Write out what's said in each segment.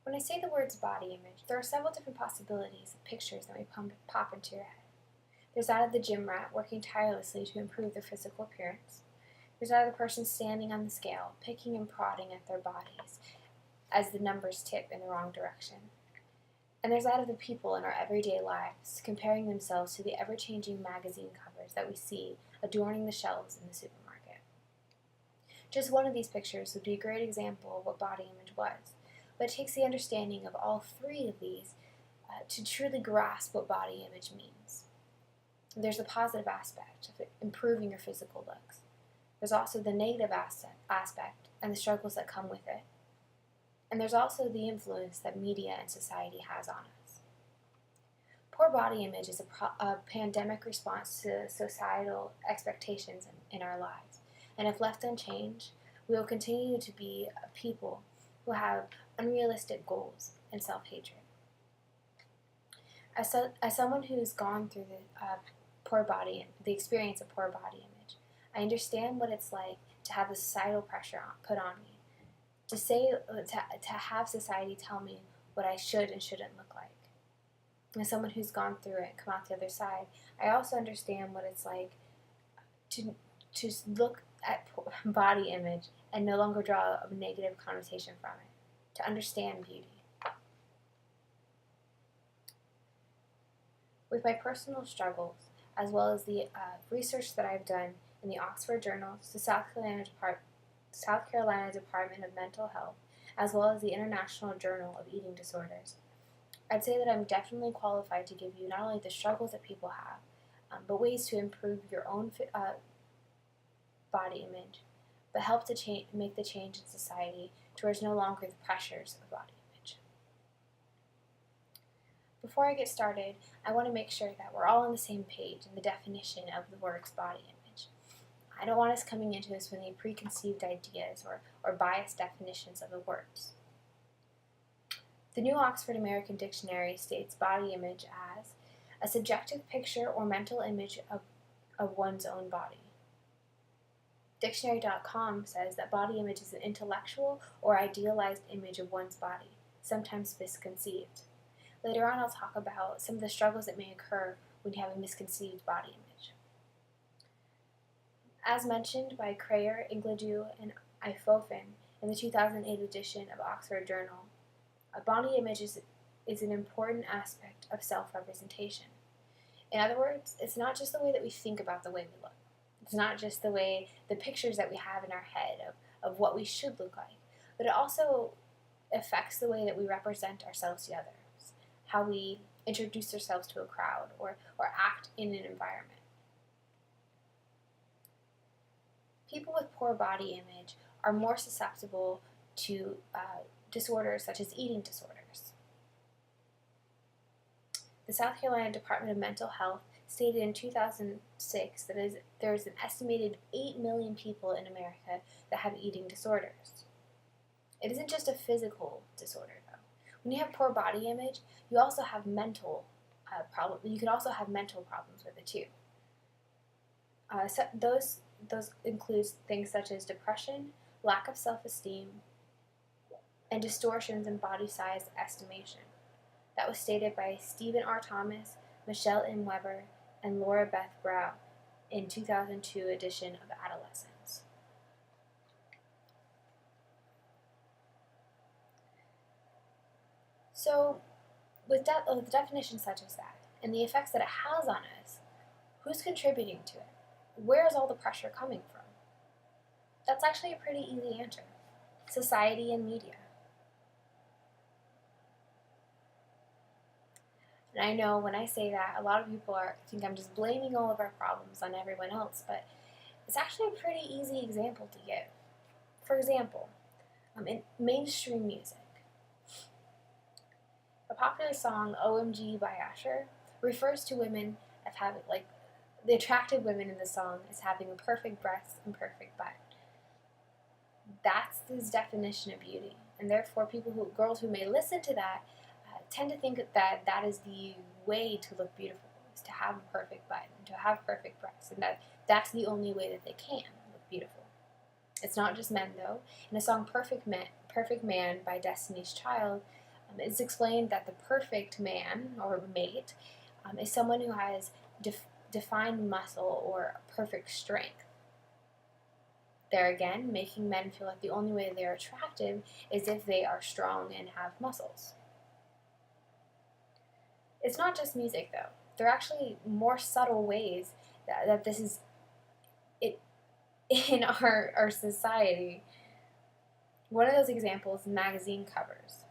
When I say the words body image, there are several different possibilities of pictures that may pop into your head. There's that of the gym rat working tirelessly to improve their physical appearance. There's that of the person standing on the scale, picking and prodding at their bodies as the numbers tip in the wrong direction. And there's that of the people in our everyday lives, comparing themselves to the ever-changing magazine covers that we see adorning the shelves in the supermarket. Just one of these pictures would be a great example of what body image was, but it takes the understanding of all three of these to truly grasp what body image means. There's the positive aspect of improving your physical looks. There's also the negative aspect and the struggles that come with it. And there's also the influence that media and society has on us. Poor body image is a pandemic response to societal expectations in our lives. And if left unchanged, we will continue to be a people who have unrealistic goals and self-hatred. As someone who's gone through the experience of poor body image, I understand what it's like to have the societal pressure put on me, to have society tell me what I should and shouldn't look like. As someone who's gone through it and come out the other side, I also understand what it's like to look at body image and no longer draw a negative connotation from it, to understand beauty. With my personal struggles, as well as the research that I've done in the Oxford Journals, the South Carolina Department of Mental Health, as well as the International Journal of Eating Disorders, I'd say that I'm definitely qualified to give you not only the struggles that people have, but ways to improve your own body image, but help to make the change in society towards no longer the pressures of body image. Before I get started, I want to make sure that we're all on the same page in the definition of the words body image. I don't want us coming into this with any preconceived ideas or biased definitions of the words. The New Oxford American Dictionary states body image as a subjective picture or mental image of one's own body. Dictionary.com says that body image is an intellectual or idealized image of one's body, sometimes misconceived. Later on, I'll talk about some of the struggles that may occur when you have a misconceived body image. As mentioned by Crayer, Ingledew, and Ifofen in the 2008 edition of Oxford Journal, a body image is an important aspect of self-representation. In other words, it's not just the way that we think about the way we look. It's not just the pictures that we have in our head of what we should look like, but it also affects the way that we represent ourselves to others, how we introduce ourselves to a crowd or act in an environment. People with poor body image are more susceptible to disorders such as eating disorders. The South Carolina Department of Mental Health stated in 2006 that there's an estimated 8 million people in America that have eating disorders. It isn't just a physical disorder, though. When you have poor body image, you also have mental problems. You can also have mental problems with it too. So those include things such as depression, lack of self-esteem, and distortions in body size estimation. That was stated by Stephen R. Thomas, Michelle M. Weber, and Laura Beth Brow in 2002 edition of Adolescence. So, with definitions such as that, and the effects that it has on us, who's contributing to it? Where is all the pressure coming from? That's actually a pretty easy answer. Society and media. And I know when I say that, a lot of people think I'm just blaming all of our problems on everyone else, but it's actually a pretty easy example to give. For example, in mainstream music, a popular song, OMG by Usher, refers to women as having, the attractive women in the song as having a perfect breast and perfect butt. That's his definition of beauty, and therefore girls who may listen to that tend to think that is the way to look beautiful, is to have a perfect butt and to have perfect breasts, and that's the only way that they can look beautiful. It's not just men, though. In the song Perfect Man by Destiny's Child, It's explained that the perfect man or mate is someone who has defined muscle or perfect strength. There again, making men feel like the only way they're attractive is if they are strong and have muscles. It's not just music, though. There are actually more subtle ways that this is it in our society. One of those examples is magazine covers.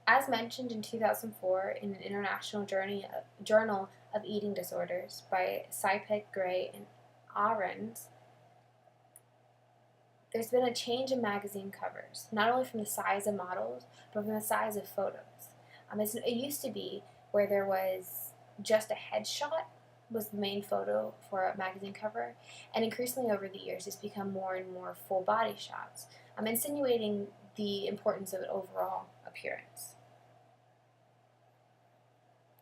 As mentioned in 2004 in an International Journal of Eating Disorders by Sipek, Gray, and Ahrens, there's been a change in magazine covers, not only from the size of models, but from the size of photos. It used to be where there was just a headshot was the main photo for a magazine cover, and increasingly over the years it's become more and more full body shots, insinuating the importance of an overall appearance.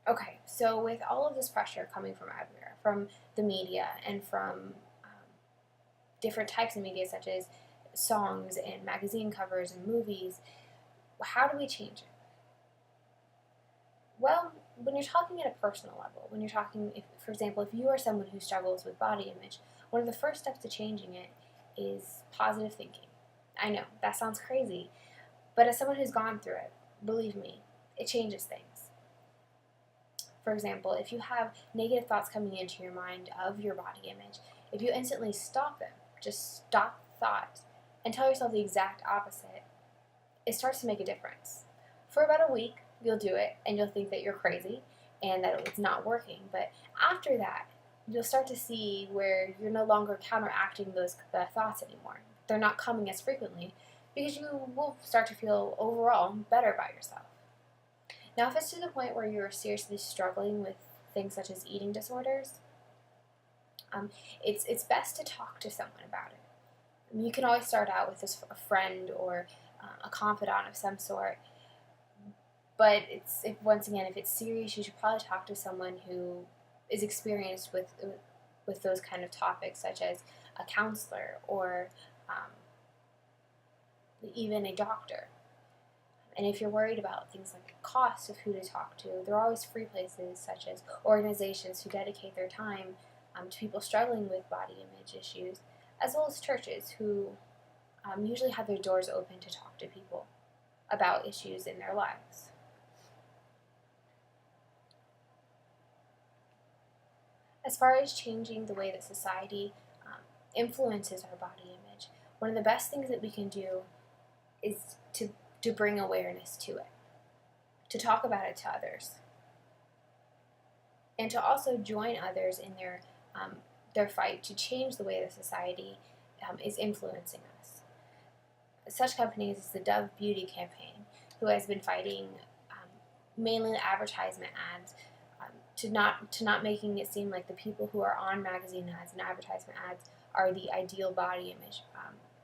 Okay, so with all of this pressure coming from everywhere, from the media and from different types of media such as songs and magazine covers and movies, how do we change it? Well, when you're talking at a personal level, when you're talking, for example, if you are someone who struggles with body image, one of the first steps to changing it is positive thinking. I know, that sounds crazy, but as someone who's gone through it, believe me, it changes things. For example, if you have negative thoughts coming into your mind of your body image, if you instantly stop them, just stop thought, and tell yourself the exact opposite, it starts to make a difference. For about a week, you'll do it, and you'll think that you're crazy and that it's not working. But after that, you'll start to see where you're no longer counteracting those thoughts anymore. They're not coming as frequently because you will start to feel overall better about yourself. Now, if it's to the point where you're seriously struggling with things such as eating disorders, it's best to talk to someone about it. You can always start out with a friend or a confidant of some sort, but if it's serious, you should probably talk to someone who is experienced with those kind of topics, such as a counselor or even a doctor. And if you're worried about things like the cost of who to talk to, there are always free places such as organizations who dedicate their time to people struggling with body image issues, as well as churches who usually have their doors open to talk to people about issues in their lives. As far as changing the way that society influences our body image, one of the best things that we can do is to bring awareness to it, to talk about it to others, and to also join others in their fight to change the way that society is influencing us. Such companies as the Dove Beauty campaign, who has been fighting mainly the advertisement ads, to not making it seem like the people who are on magazine ads and advertisement ads are the ideal body image,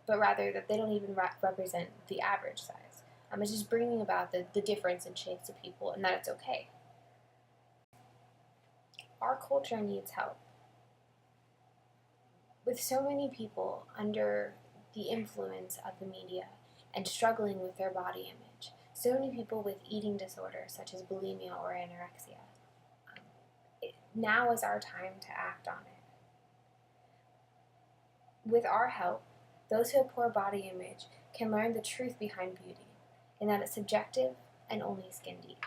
but rather that they don't even represent the average size. It's just bringing about the difference in shapes of people, and that it's okay. Our culture needs help. With so many people under the influence of the media and struggling with their body image, so many people with eating disorders such as bulimia or anorexia, now is our time to act on it. With our help, those who have poor body image can learn the truth behind beauty, and that it's subjective and only skin deep.